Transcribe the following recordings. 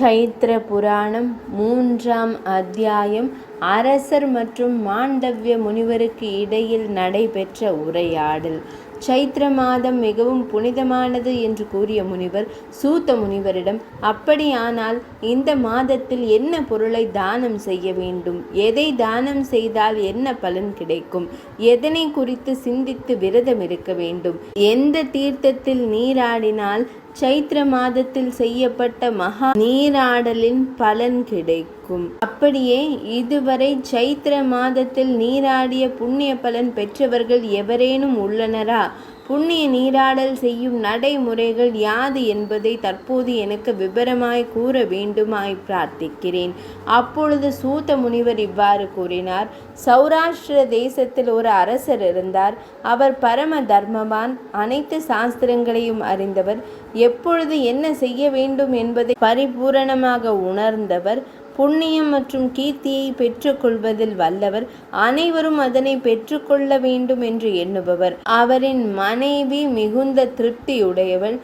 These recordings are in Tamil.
சைத்திர புராணம் 3ஆம் அத்தியாயம். அரசர் மற்றும் மாண்டவ்ய முனிவருக்கு இடையில் நடைபெற்ற உரையாடல். சைத்திர மாதம் மிகவும் புனிதமானது என்று கூறிய முனிவர் சூத முனிவரிடம், அப்படியானால் இந்த மாதத்தில் என்ன பொருளை தானம் செய்ய வேண்டும், எதை தானம் செய்தால் என்ன பலன் கிடைக்கும், எதனை குறித்து சிந்தித்து விரதம் இருக்க வேண்டும், எந்த தீர்த்தத்தில் நீராடினால் சைத்திர மாதத்தில் செய்யப்பட்ட மகா நீராடலின் பலன் கிடைக்கும், அப்படியே இதுவரை சைத்திர மாதத்தில் நீராடிய புண்ணிய பலன் பெற்றவர்கள் எவரேனும் உள்ளனரா, புண்ணிய நீராடல் செய்யும் நடைமுறைகள் யாது என்பதை தற்போது எனக்கு விபரமாய் கூற வேண்டுமாய் பிரார்த்திக்கிறேன். அப்பொழுது சூத முனிவர் இவ்வாறு கூறினார். சௌராஷ்டிர தேசத்தில் ஒரு அரசர் இருந்தார். அவர் பரம தர்மவான், அனைத்து சாஸ்திரங்களையும் அறிந்தவர், எப்பொழுது என்ன செய்ய வேண்டும் என்பதை பரிபூரணமாக உணர்ந்தவர், புண்ணியம் மற்றும் கீர்த்தியை பெற்றுக்கொள்வதில் வல்லவர், அனைவரும் அதனை பெற்றுக்கொள்ள வேண்டும் என்று எண்ணுபவர். அவரின் மனைவி மிகுந்த திருப்தியுடையவள்.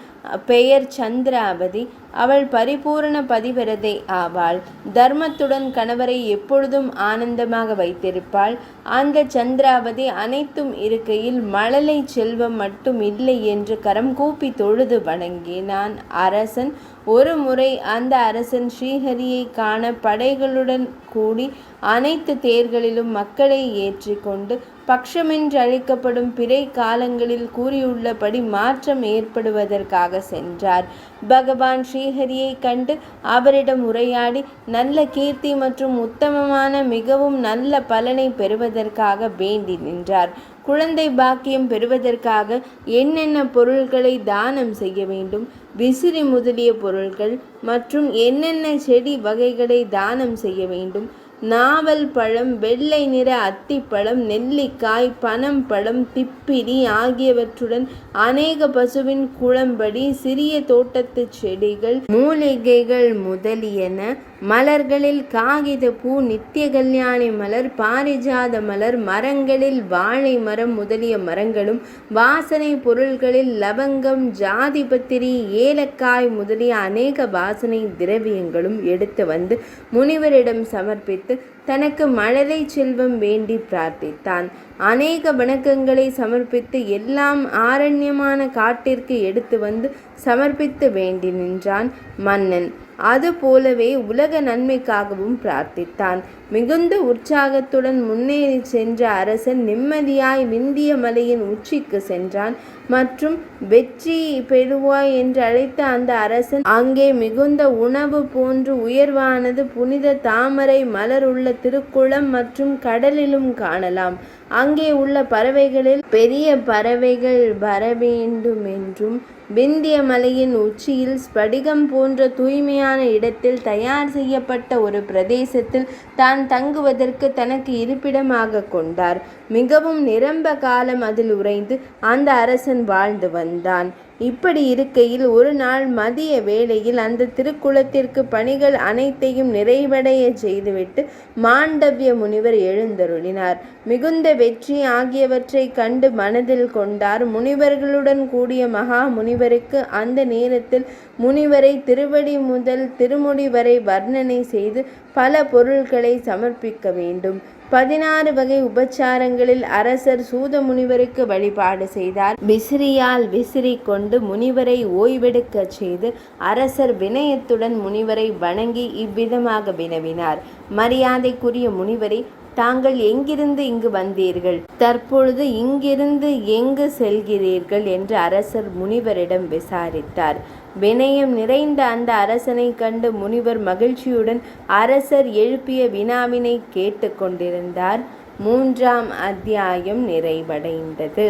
பெயர் சந்திராவதி. அவள் பரிபூரண பதிவிரதை ஆவாள். தர்மத்துடன் கணவரை எப்பொழுதும் ஆனந்தமாக வைத்திருப்பாள். அந்த சந்திராவதி அனைத்தும் இருக்கையில் மழலை செல்வம் மட்டும் இல்லை என்று கரம் கூப்பி தொழுது வணங்கினான் அரசன். ஒரு முறை அந்த அரசன் ஸ்ரீஹரியை காண படைகளுடன் கூடி அனைத்து தேர்களிலும் மக்களை ஏற்றி கொண்டு பக்ஷமென்று அழைக்கப்படும் பிறை காலங்களில் கூறியுள்ளபடி மாற்றம் ஏற்படுவதற்காக சென்றார். பகவான் ஸ்ரீஹரியை கண்டு அவரிடம் உரையாடி நல்ல கீர்த்தி மற்றும் உத்தமமான மிகவும் நல்ல பலனை பெறுவதற்காக வேண்டி நின்றார். குழந்தை பாக்கியம் பெறுவதற்காக என்னென்ன பொருள்களை தானம் செய்ய வேண்டும், விசிறி முதலிய பொருள்கள் மற்றும் என்னென்ன செடி வகைகளை தானம் செய்ய வேண்டும், நாவல் பழம், வெள்ளை நிற அத்திப்பழம், நெல்லிக்காய், பனம் பழம், திப்பிலி ஆகியவற்றுடன் அநேக பசுவின் குளம்படி, சிறிய தோட்டத்து செடிகள், மூலிகைகள் முதலியன, மலர்களில் காகித பூ, நித்திய கல்யாணி மலர், பாரிஜாத மலர், மரங்களில் வாழை மரம் முதலிய மரங்களும், வாசனை பொருள்களில் லவங்கம், ஜாதிபத்திரி, ஏலக்காய் முதலிய அநேக வாசனை திரவியங்களும் எடுத்து வந்து முனிவரிடம் சமர்ப்பித்து தனக்கு மழலை செல்வம் வேண்டி பிரார்த்தித்தான். அநேக வணக்கங்களை சமர்ப்பித்து எல்லாம் ஆரண்யமான காட்டிற்கு எடுத்து வந்து சமர்ப்பித்து வேண்டி நின்றான் மன்னன். அதுபோலவே உலக நன்மைக்காகவும் பிரார்த்தித்தான். மிகுந்த உற்சாகத்துடன் முன்னேறி சென்ற அரசன் நிம்மதியாய் விந்திய மலையின் உச்சிக்கு சென்றான். மற்றும் வெற்றி பெறுவாய் என்று அழைத்த அந்த அரசன் அங்கே மிகுந்த உணவு போன்று உயர்வானது புனித தாமரை மலர் உள்ள திருக்குளம் மற்றும் கடலிலும் காணலாம். அங்கே உள்ள பறவைகளில் பெரிய பறவைகள் வரவேண்டும் என்றும், விந்திய மலையின் உச்சியில் ஸ்படிகம் போன்ற தூய்மையான இடத்தில் தயார் செய்யப்பட்ட ஒரு பிரதேசத்தில் தான் தங்குவதற்கு தனக்கு இருப்பிடமாக கொண்டார். மிகவும் நிரம்ப காலம் அதில் உறைந்து அந்த அரசன் வாழ்ந்து வந்தான். இப்படி இருக்கையில் ஒரு நாள் மதிய வேளையில் அந்த திருக்குளத்திற்கு பணிகள் அனைத்தையும் நிறைவடைய செய்துவிட்டு மாண்டவ்ய முனிவர் எழுந்தருளினார். மிகுந்த வெற்றி ஆகியவற்றை கண்டு மனதில் கொண்டார். முனிவர்களுடன் கூடிய மகா முனிவருக்கு அந்த நேரத்தில் முனிவரை திருவடி முதல் திருமுடி வரை வர்ணனை செய்து பல பொருட்களை சமர்ப்பிக்க வேண்டும். 16 வகை உபச்சாரங்களில் அரசர் சூத முனிவருக்கு வழிபாடு செய்தார். விசிறியால் விசிறி கொண்டு முனிவரை ஓய்வெடுக்க செய்து அரசர் வினயத்துடன் முனிவரை வணங்கி இவ்விதமாக வினவினார். மரியாதைக்குரிய முனிவரை, தாங்கள் எங்கிருந்து இங்கு வந்தீர்கள், தற்பொழுது இங்கிருந்து எங்கு செல்கிறீர்கள் என்று அரசர் முனிவரிடம் விசாரித்தார். வினயம் நிறைந்த அந்த அரசனை கண்டு முனிவர் மகிழ்ச்சியுடன் அரசர் எழுப்பிய வினாவினை கேட்டு கொண்டிருந்தார். 3ஆம் அத்தியாயம் நிறைவடைந்தது.